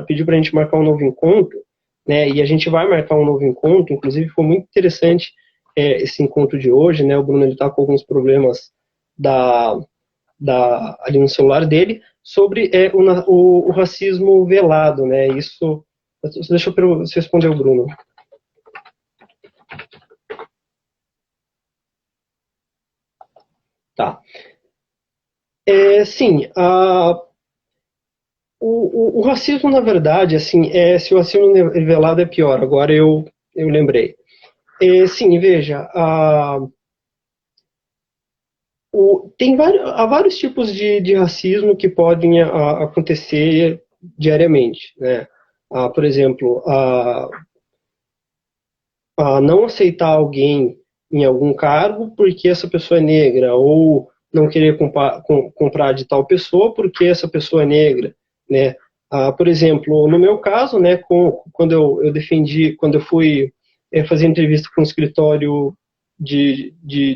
pediu para a gente marcar um novo encontro, né? E a gente vai marcar um novo encontro. Inclusive, foi muito interessante esse encontro de hoje, né? O Bruno está com alguns problemas ali no celular dele sobre o racismo velado, né? Isso. Deixa eu responder o Bruno. Tá. Sim, o racismo, na verdade, assim, se o racismo velado é pior, agora eu lembrei. Sim, veja, há vários tipos de racismo que podem acontecer diariamente, né? Por exemplo, não aceitar alguém em algum cargo porque essa pessoa é negra, ou não querer comprar de tal pessoa porque essa pessoa é negra, né? Por exemplo, no meu caso, né, quando quando eu fui fazer entrevista com um escritório de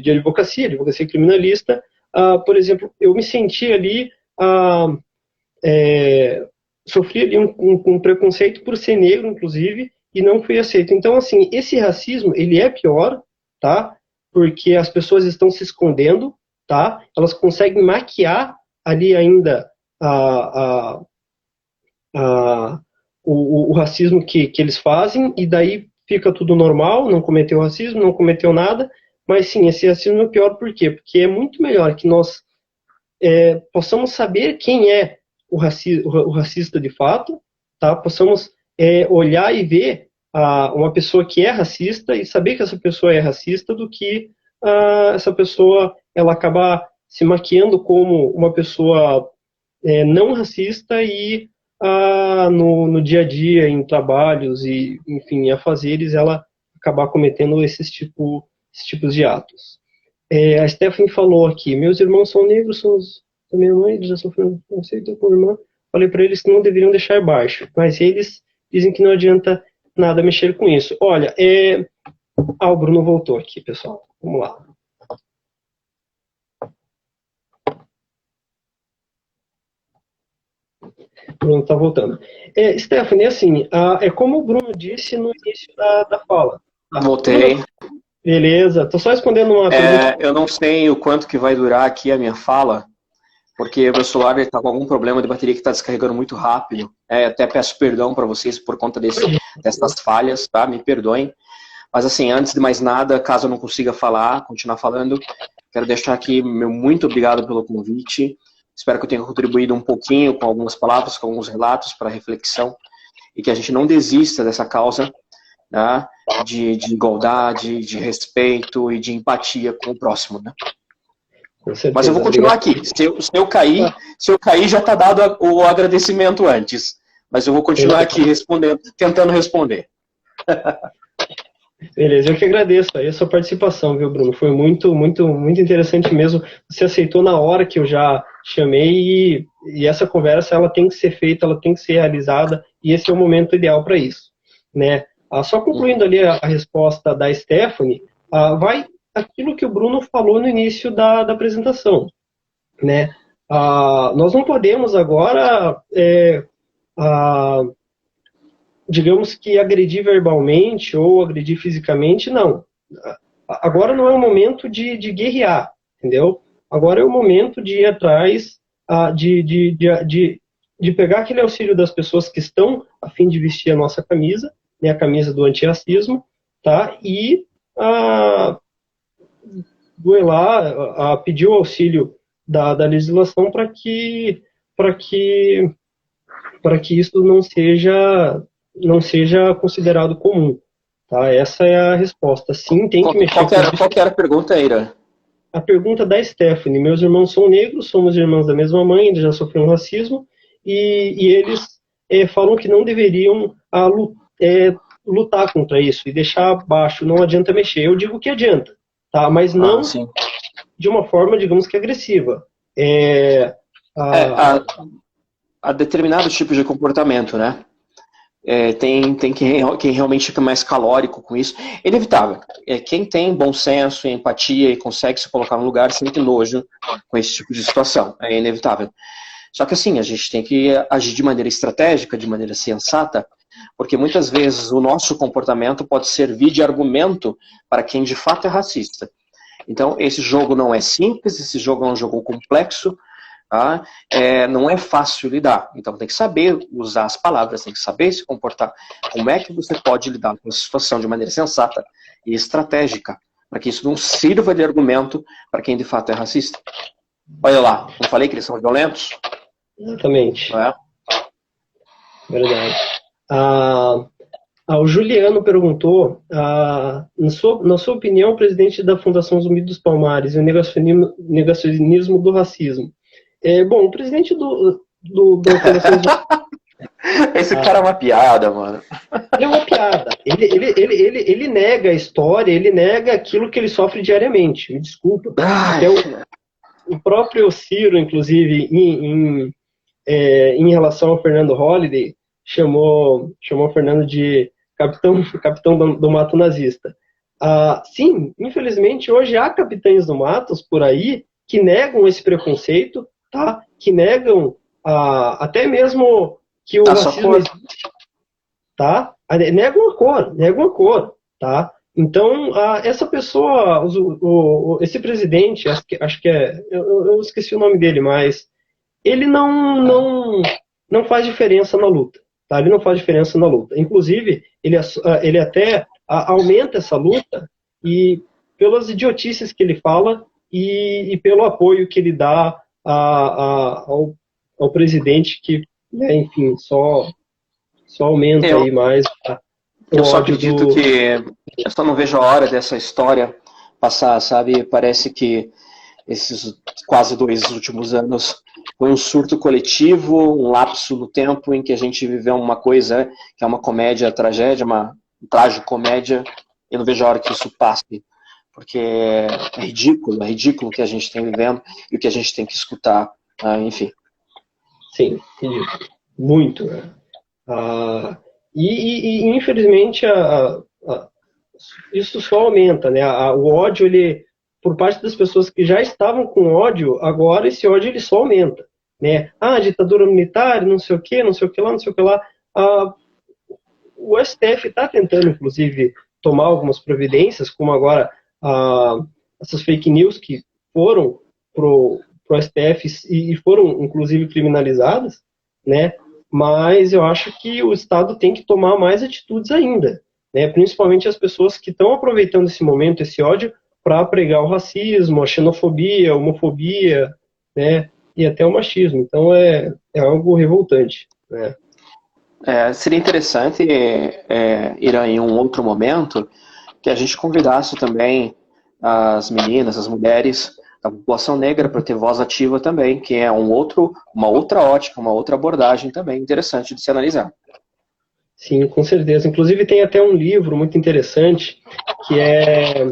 advocacia criminalista, por exemplo, eu me senti ali, sofri ali um preconceito por ser negro, inclusive, e não fui aceito. Então, assim, esse racismo, ele é pior, tá? Porque as pessoas estão se escondendo, tá? Elas conseguem maquiar ali ainda o racismo que eles fazem, e daí fica tudo normal, não cometeu racismo, não cometeu nada, mas sim, esse racismo é pior por quê? Porque é muito melhor que nós possamos saber quem é o racista de fato, tá? Possamos olhar e ver uma pessoa que é racista e saber que essa pessoa é racista, do que essa pessoa ela acabar se maquiando como uma pessoa não racista e no dia a dia, em trabalhos e, enfim, em afazeres, ela acabar cometendo esses tipos de atos. A Stephanie falou aqui: meus irmãos são negros, são da minha mãe, eles já sofreram preconceito com a irmã. Falei para eles que não deveriam deixar baixo, mas eles dizem que não adianta nada mexer com isso. Olha, o Bruno voltou aqui, pessoal. Vamos lá. O Bruno está voltando. Stephanie, assim, é como o Bruno disse no início da fala. Voltei. Beleza, estou só respondendo uma pergunta. Eu não sei o quanto que vai durar aqui a minha fala, porque o meu celular está com algum problema de bateria que está descarregando muito rápido. Até peço perdão para vocês por conta dessas falhas, tá? Me perdoem. Mas assim, antes de mais nada, caso eu não consiga continuar falando, quero deixar aqui meu muito obrigado pelo convite. Espero que eu tenha contribuído um pouquinho com algumas palavras, com alguns relatos para reflexão, e que a gente não desista dessa causa, né, de igualdade, de respeito e de empatia com o próximo, né? Mas eu vou continuar aqui. Se eu cair, já está dado o agradecimento antes. Mas eu vou continuar aqui tentando responder. Beleza, eu que agradeço aí a sua participação, viu, Bruno? Foi muito, muito, muito interessante mesmo. Você aceitou na hora que eu já chamei, e essa conversa ela tem que ser feita, ela tem que ser realizada, e esse é o momento ideal para isso, né? Só concluindo ali a resposta da Stephanie, vai aquilo que o Bruno falou no início da apresentação, né? Nós não podemos agora digamos que agredir verbalmente ou agredir fisicamente, não. Agora não é o momento de guerrear, entendeu? Agora é o momento de ir atrás, de pegar aquele auxílio das pessoas que estão a fim de vestir a nossa camisa, né, a camisa do antirracismo, tá? E duelar, pedir o auxílio da legislação para que isso não seja considerado comum. Tá? Essa é a resposta. Sim, tem que mexer Qual que era a pergunta, Ira? a pergunta da Stephanie. Meus irmãos são negros, somos irmãos da mesma mãe, eles já sofreram racismo, e eles falam que não deveriam lutar contra isso e deixar abaixo, não adianta mexer. Eu digo que adianta, tá? Mas não de uma forma, digamos que agressiva. Há determinados tipos de comportamento, né? Tem quem realmente fica mais calórico com isso. É inevitável. Quem tem bom senso e empatia e consegue se colocar no lugar sente nojo com esse tipo de situação. É inevitável. Só que assim, a gente tem que agir de maneira estratégica, de maneira sensata, porque muitas vezes o nosso comportamento pode servir de argumento para quem de fato é racista. Então, esse jogo não é simples, esse jogo é um jogo complexo, tá? Não é fácil lidar. Então, tem que saber usar as palavras, tem que saber se comportar. Como é que você pode lidar com a situação de maneira sensata e estratégica, para que isso não sirva de argumento para quem de fato é racista. Olha lá, não falei que eles são violentos? Exatamente. Não é? Verdade. O Juliano perguntou, na sua opinião, o presidente da Fundação Zumbi dos Palmares e o negacionismo do racismo. Bom, o presidente da Fundação Zumbi... Esse cara é uma piada, mano. Ele é uma piada. Ele nega a história, ele nega aquilo que ele sofre diariamente. Me desculpa. Até o próprio Ciro, inclusive, em relação ao Fernando Holliday, chamou o Fernando de capitão do mato nazista. Sim, infelizmente, hoje há capitães do matos por aí que negam esse preconceito, tá? Que negam até mesmo que o racismo existe, tá? Negam a cor, tá? Então, essa pessoa, esse presidente, acho que eu esqueci o nome dele, mas ele não faz diferença na luta. Tá? Ele não faz diferença na luta. Inclusive, ele até aumenta essa luta e pelas idiotices que ele fala e pelo apoio que ele dá ao presidente que, né, enfim, só aumenta aí mais. Eu só acredito que eu só não vejo a hora dessa história passar, sabe? Parece que esses quase 2 últimos anos foi um surto coletivo, um lapso no tempo em que a gente viveu uma coisa que é uma comédia, tragédia, uma tragicomédia. Eu não vejo a hora que isso passe, porque é ridículo o que a gente tem vivendo e o que a gente tem que escutar, enfim. Sim, ridículo. Muito, né? E infelizmente isso só aumenta, né? O ódio, ele, por parte das pessoas que já estavam com ódio, agora esse ódio ele só aumenta, né? Ditadura militar, não sei o que lá, não sei o que lá. O STF está tentando, inclusive, tomar algumas providências, como agora essas fake news que foram pro STF e foram, inclusive, criminalizadas, né? Mas eu acho que o Estado tem que tomar mais atitudes ainda, né? Principalmente as pessoas que estão aproveitando esse momento, esse ódio, para pregar o racismo, a xenofobia, a homofobia, né? E até o machismo. Então é algo revoltante, né? Seria interessante, Irã, em um outro momento, que a gente convidasse também as meninas, as mulheres da população negra para ter voz ativa também, que é uma outra ótica, uma outra abordagem também interessante de se analisar. Sim, com certeza. Inclusive tem até um livro muito interessante que é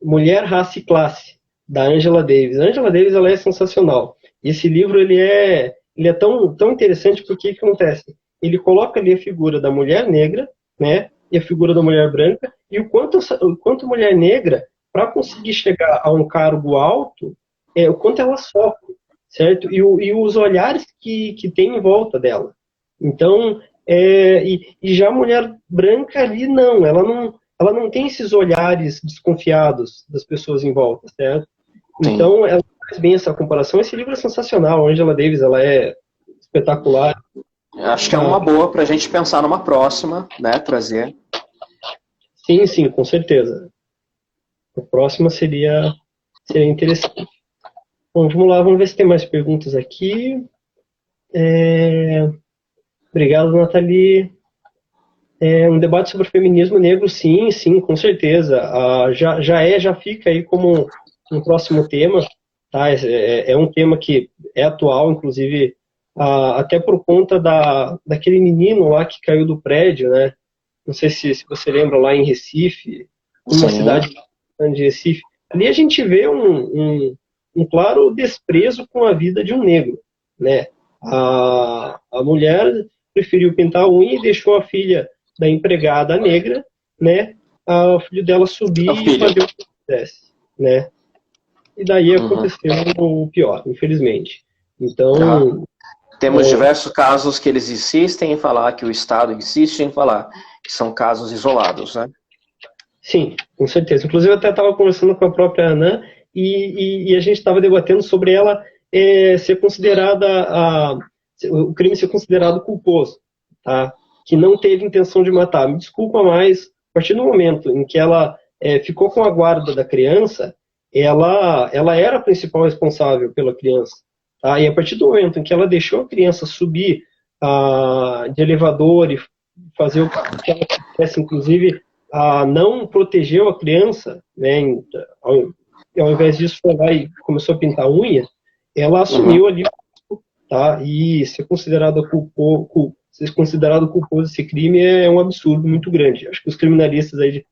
Mulher, Raça e Classe, da Angela Davis. A Angela Davis, ela é sensacional. E esse livro ele é tão interessante porque o que acontece? Ele coloca ali a figura da mulher negra, né, e a figura da mulher branca, e o quanto mulher negra, para conseguir chegar a um cargo alto, o quanto ela sofre, certo? E os olhares que tem em volta dela. Então, e já a mulher branca ali ela não tem esses olhares desconfiados das pessoas em volta, certo? Sim. Então, ela faz bem essa comparação. Esse livro é sensacional. A Angela Davis, ela é espetacular. Acho que é uma boa para a gente pensar numa próxima, né, trazer. Sim, com certeza. A próxima seria interessante. Bom, vamos lá, vamos ver se tem mais perguntas aqui. Obrigado, Nathalie. Um debate sobre o feminismo negro, sim, sim, com certeza. Já fica aí como um próximo tema, tá? É um tema que é atual, inclusive, até por conta daquele menino lá que caiu do prédio, né? Não sei se você lembra, lá em Recife, uma Sim. cidade de Recife. Ali a gente vê um claro desprezo com a vida de um negro, né? A mulher preferiu pintar a unha e deixou a filha da empregada negra, né? O filho dela subir O e filho. fazer o que quisesse, né? E daí Uhum. aconteceu o pior, infelizmente. Tá. Então, Temos diversos casos que eles insistem em falar, que o Estado insiste em falar, que são casos isolados, né? sim, com certeza. Inclusive, eu até estava conversando com a própria Anã e a gente estava debatendo sobre ela ser considerada, o crime ser considerado culposo, tá? Que não teve intenção de matar. Me desculpa, mas a partir do momento em que ela ficou com a guarda da criança, ela era a principal responsável pela criança. Tá? E a partir do momento em que ela deixou a criança subir de elevador e fazer o que ela quisesse, inclusive não protegeu a criança, né, ao invés disso foi lá e começou a pintar a unha, ela Uhum. assumiu ali, tá, e ser considerado culposo desse crime é um absurdo muito grande. Acho que os criminalistas aí de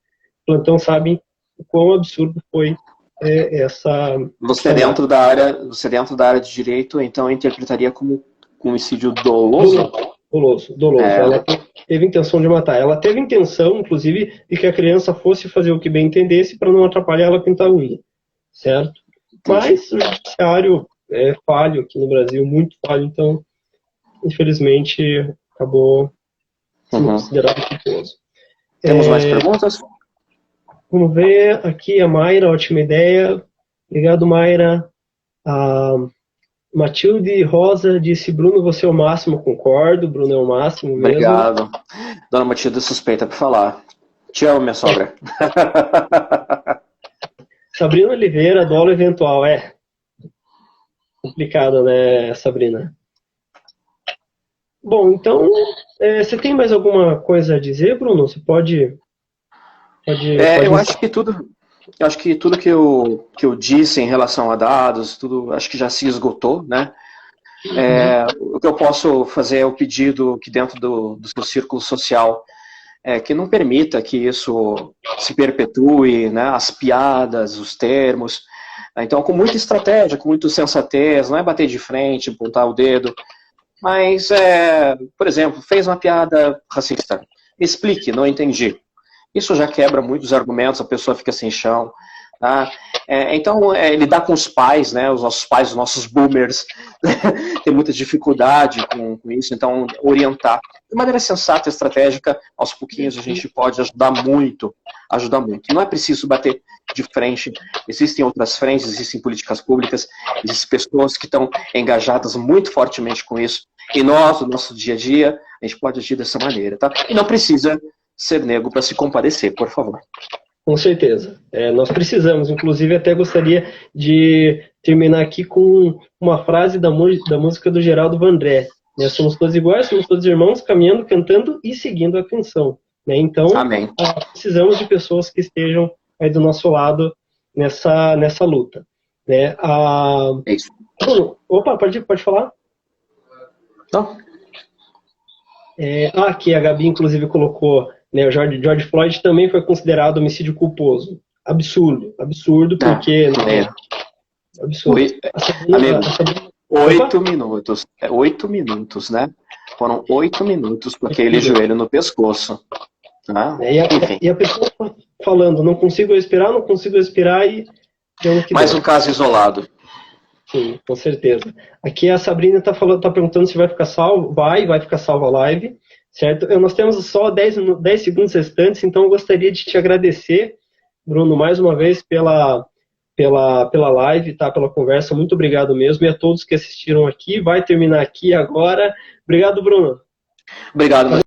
plantão sabem o quão absurdo foi essa morte. Você dentro da área de direito, então interpretaria como homicídio doloso? Doloso. É, Ela teve intenção de matar. Ela teve intenção, inclusive, de que a criança fosse fazer o que bem entendesse para não atrapalhar ela a pintar a unha, certo? entendi. Mas o judiciário é falho aqui no Brasil, muito falho, então, infelizmente, acabou sendo Uhum. considerado culposo. Temos mais perguntas? Vamos ver aqui a Mayra, ótima ideia. Obrigado, Mayra. A Matilde Rosa disse: Bruno, você é o máximo. Concordo, Bruno é o máximo mesmo. Obrigado. Dona Matilde suspeita por falar. Te amo, minha sogra. Sabrina Oliveira, dolo eventual. Complicado, né, Sabrina? Bom, então, você tem mais alguma coisa a dizer, Bruno? Você pode Eu encerrar. acho que tudo que eu disse em relação a dados, tudo, acho que já se esgotou, né? O que eu posso fazer é o pedido que dentro do seu círculo social que não permita que isso se perpetue, né? As piadas, os termos. Então, com muita estratégia, com muita sensatez, não é bater de frente, apontar o dedo, mas, por exemplo, fez uma piada racista. Me explique, não entendi. Isso já quebra muitos argumentos, a pessoa fica sem chão. Tá? Então, lidar com os pais, né, os nossos pais, os nossos boomers, tem muita dificuldade com isso, então orientar de maneira sensata e estratégica, aos pouquinhos a gente pode ajudar muito. Não é preciso bater de frente, existem outras frentes, existem políticas públicas, existem pessoas que estão engajadas muito fortemente com isso, e nós, no nosso dia a dia, a gente pode agir dessa maneira, tá? E não precisa ser negro para se compadecer, por favor. Com certeza. Nós precisamos. Inclusive, até gostaria de terminar aqui com uma frase da música do Geraldo Vandré. Né? Somos todos iguais, somos todos irmãos, caminhando, cantando e seguindo a canção. Né? Então, Amém. precisamos de pessoas que estejam aí do nosso lado nessa luta. Né? É isso. Opa, pode falar? Não? Aqui a Gabi, inclusive, colocou, né, o George Floyd também foi considerado homicídio culposo. Absurdo, porque... Absurdo. Amigo, Opa? 8 minutos. 8 minutos, né? Foram 8 minutos com aquele joelho no pescoço. Tá? E a pessoa falando, não consigo respirar e... Mais um caso isolado. Sim, com certeza. Aqui a Sabrina tá perguntando se vai ficar salvo. Vai ficar salvo a live, certo? Nós temos só 10 segundos restantes, então eu gostaria de te agradecer, Bruno, mais uma vez pela live, tá? Pela conversa. Muito obrigado mesmo. E a todos que assistiram aqui. Vai terminar aqui agora. Obrigado, Bruno. Obrigado.